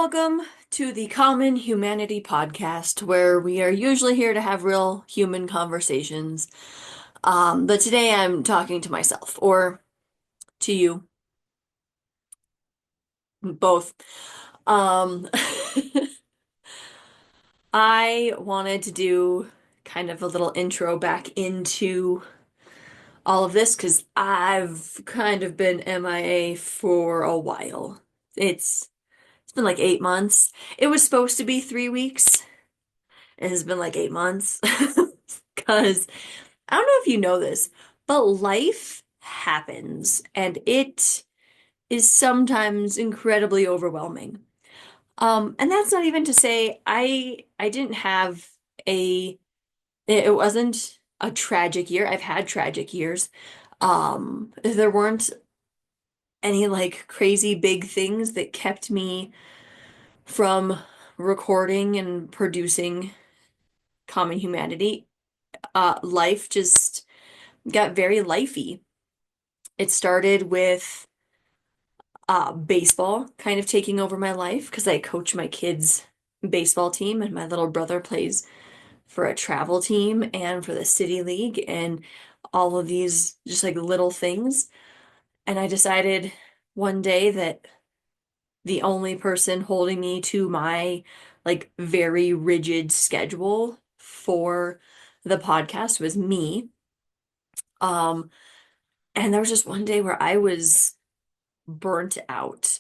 Welcome to the Common Humanity podcast, where we are usually here to have real human conversations. But today I'm talking to myself, or to you, both. Um, I wanted to do kind of a little intro back into all of this because I've kind of been MIA for a while. It's been like 8 months. It was supposed to be 3 weeks. It has been like 8 months. Because I don't know if you know this, but life happens and it is sometimes incredibly overwhelming. And that's not even to say I didn't have a it wasn't a tragic year. I've had tragic years. There weren't any like crazy big things that kept me from recording and producing Common Humanity. Life just got very lifey. It started with baseball kind of taking over my life because I coach my kids' baseball team, and my little brother plays for a travel team and for the city league, and all of these just like little things. And I decided one day that the only person holding me to my like very rigid schedule for the podcast was me. Um, and there was just one day where I was burnt out.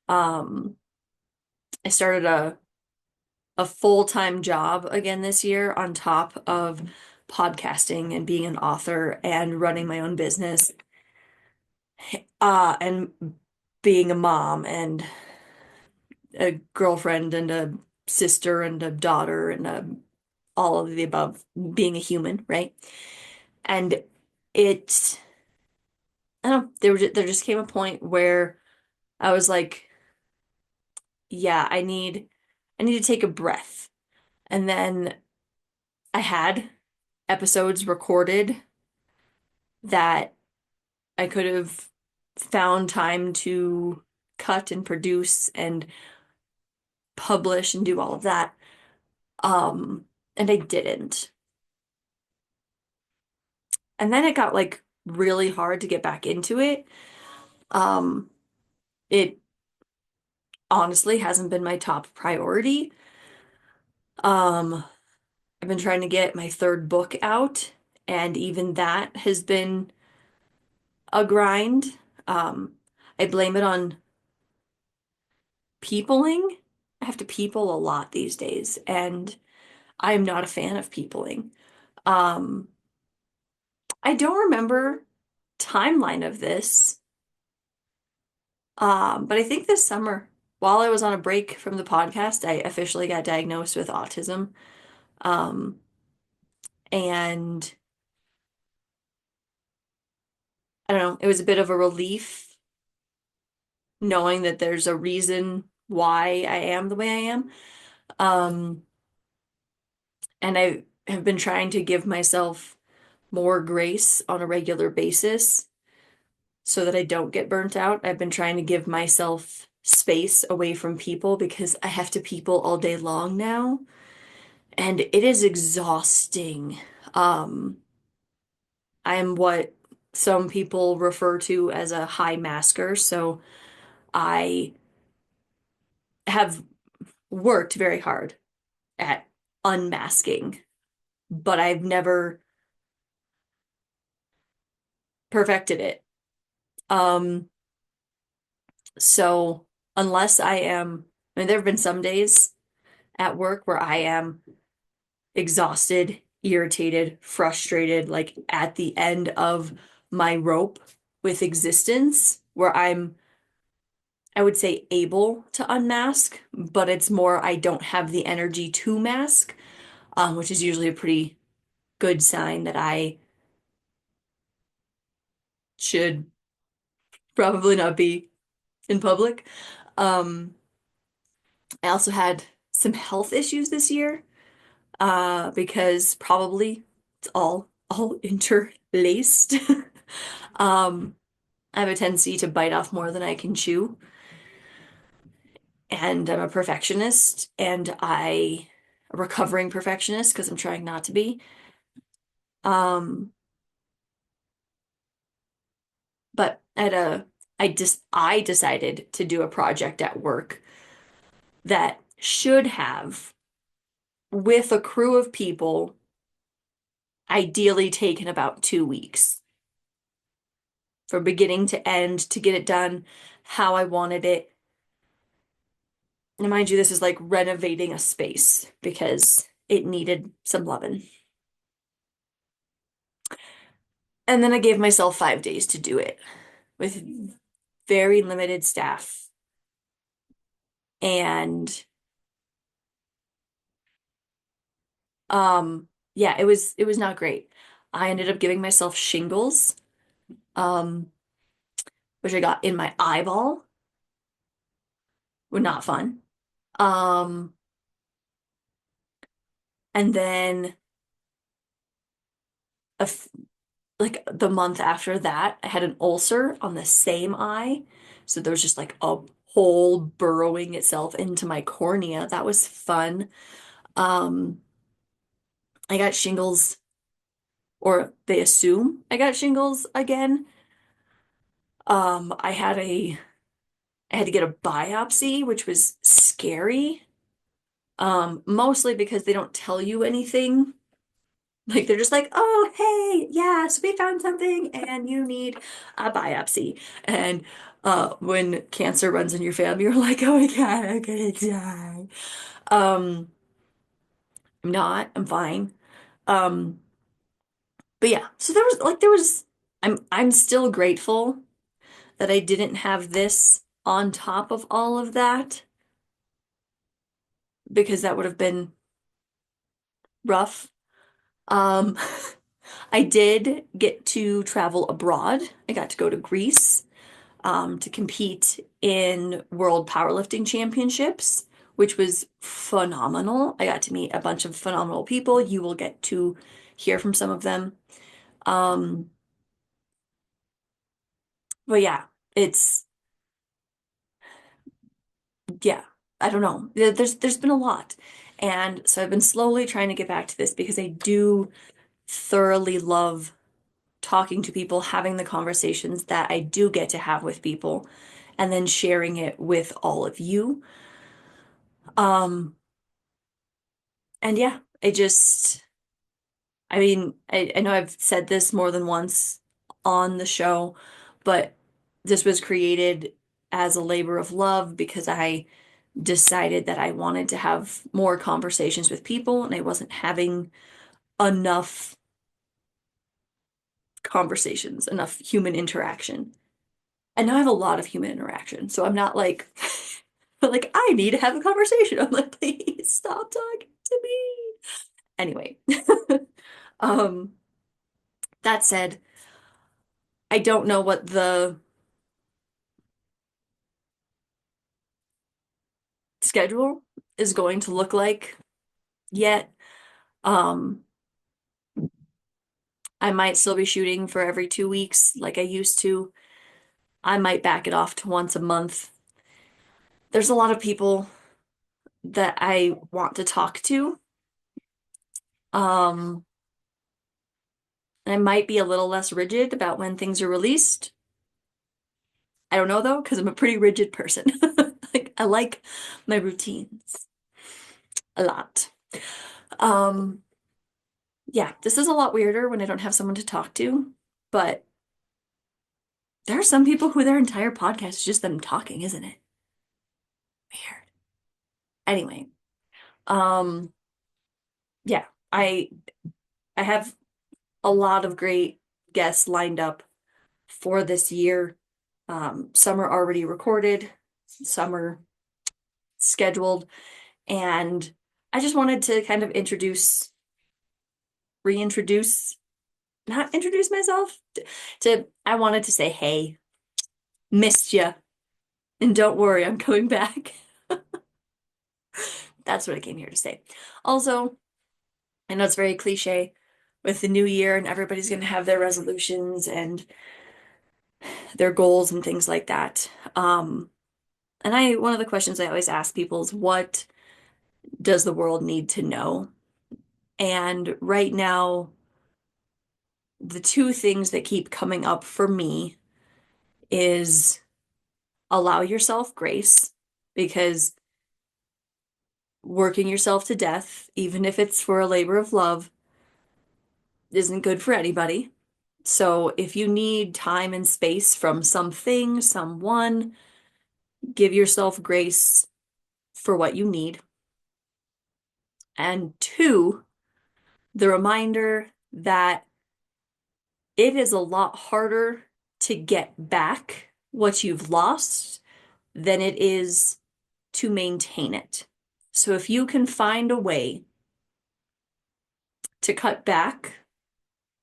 Um, I started a full-time job again this year on top of podcasting and being an author and running my own business, and being a mom and a girlfriend and a sister and a daughter and all of the above, being a human, right? And it, I don't know, there just came a point where I was like, yeah, I need to take a breath. And then I had episodes recorded that I could have found time to cut and produce and publish and do all of that. Um, and I didn't. And then it got like really hard to get back into it. Um, it honestly hasn't been my top priority. Um, I've been trying to get my third book out, and even that has been a grind. Um, I blame it on peopling. I have to people a lot these days, and I am not a fan of peopling. Um, I don't remember timeline of this, but I think this summer, while I was on a break from the podcast, I officially got diagnosed with autism. Um, and I don't know, it was a bit of a relief knowing that there's a reason why I am the way I am. Um, and I have been trying to give myself more grace on a regular basis so that I don't get burnt out. I've been trying to give myself space away from people because I have to people all day long now, and it is exhausting. Um, I am what some people refer to as a high masker, so I have worked very hard at unmasking, but I've never perfected it. Um, so unless I mean, there have been some days at work where I am exhausted, irritated, frustrated, like at the end of my rope with existence, where I would say, able to unmask, but it's more I don't have the energy to mask, which is usually a pretty good sign that I should probably not be in public. Um, I also had some health issues this year, because probably it's all interlaced. Um, I have a tendency to bite off more than I can chew. and I'm a perfectionist, and a recovering perfectionist because I'm trying not to be. Um, but I decided to do a project at work that should have, with a crew of people, ideally taken about 2 weeks from beginning to end to get it done how I wanted it. And mind you, this is like renovating a space because it needed some loving. And then I gave myself 5 days to do it with very limited staff. And yeah, it was not great. I ended up giving myself shingles, um, which I got in my eyeball. Was not fun. Um, and then a f like the month after that, I had an ulcer on the same eye. So there was just like a hole burrowing itself into my cornea. That was fun. Um, I got shingles, or they assume I got shingles again. Um, I had a I had to get a biopsy, which was scary. Mostly because they don't tell you anything. Like they're just like, "Oh, hey, yes, we found something and you need a biopsy." And when cancer runs in your family, you're like, "Oh my God, I'm gonna die." Um, I'm not, I'm fine. Um, but yeah, so I'm still grateful that I didn't have this on top of all of that because that would have been rough. Um, I did get to travel abroad. I got to go to Greece, to compete in World Powerlifting Championships, which was phenomenal. I got to meet a bunch of phenomenal people. You will get to hear from some of them. Um, but yeah, it's yeah, I don't know. There's been a lot. And so I've been slowly trying to get back to this because I do thoroughly love talking to people, having the conversations that I do get to have with people, and then sharing it with all of you. Um, and yeah, I mean, I know I've said this more than once on the show, but this was created as a labor of love because I decided that I wanted to have more conversations with people and I wasn't having enough conversations, enough human interaction. And now I have a lot of human interaction. So I'm not like, like, I need to have a conversation. I'm like, please stop talking to me. Anyway, um, that said, I don't know what the schedule is going to look like yet. Um, I might still be shooting for every 2 weeks like I used to. I might back it off to once a month. There's a lot of people that I want to talk to. Um, I might be a little less rigid about when things are released. I don't know though, because I'm a pretty rigid person. Like I like my routines a lot. Um, yeah, this is a lot weirder when I don't have someone to talk to, but there are some people who their entire podcast is just them talking, isn't it? Weird. Anyway, um, yeah, I have a lot of great guests lined up for this year. Some are already recorded, some are scheduled, and I just wanted to kind of reintroduce, not introduce myself, I wanted to say, hey, missed ya, and don't worry, I'm coming back. That's what I came here to say. Also, I know it's very cliche with the new year and everybody's going to have their resolutions and their goals and things like that. And one of the questions I always ask people is, what does the world need to know? And right now, the two things that keep coming up for me is allow yourself grace, because working yourself to death, even if it's for a labor of love, isn't good for anybody. So if you need time and space from something, someone, give yourself grace for what you need. And two, the reminder that it is a lot harder to get back what you've lost than it is to maintain it. So if you can find a way to cut back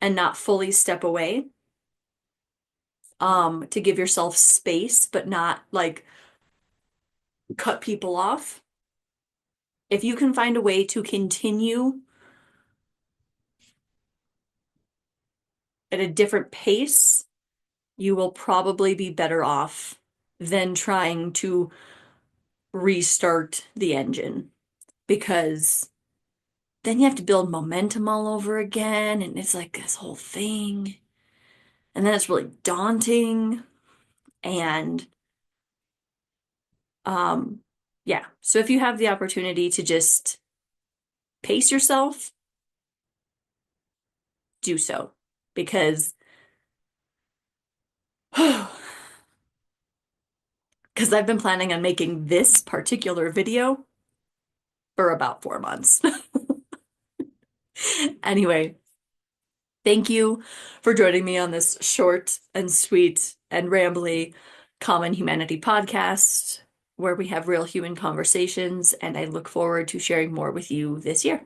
and not fully step away, to give yourself space, but not like cut people off. If you can find a way to continue at a different pace, you will probably be better off than trying to restart the engine, because then you have to build momentum all over again. And it's like this whole thing. And then it's really daunting. And um, yeah. So if you have the opportunity to just pace yourself, do so. Because because I've been planning on making this particular video for about 4 months. Anyway, thank you for joining me on this short and sweet and rambly Common Humanity podcast, where we have real human conversations, and I look forward to sharing more with you this year.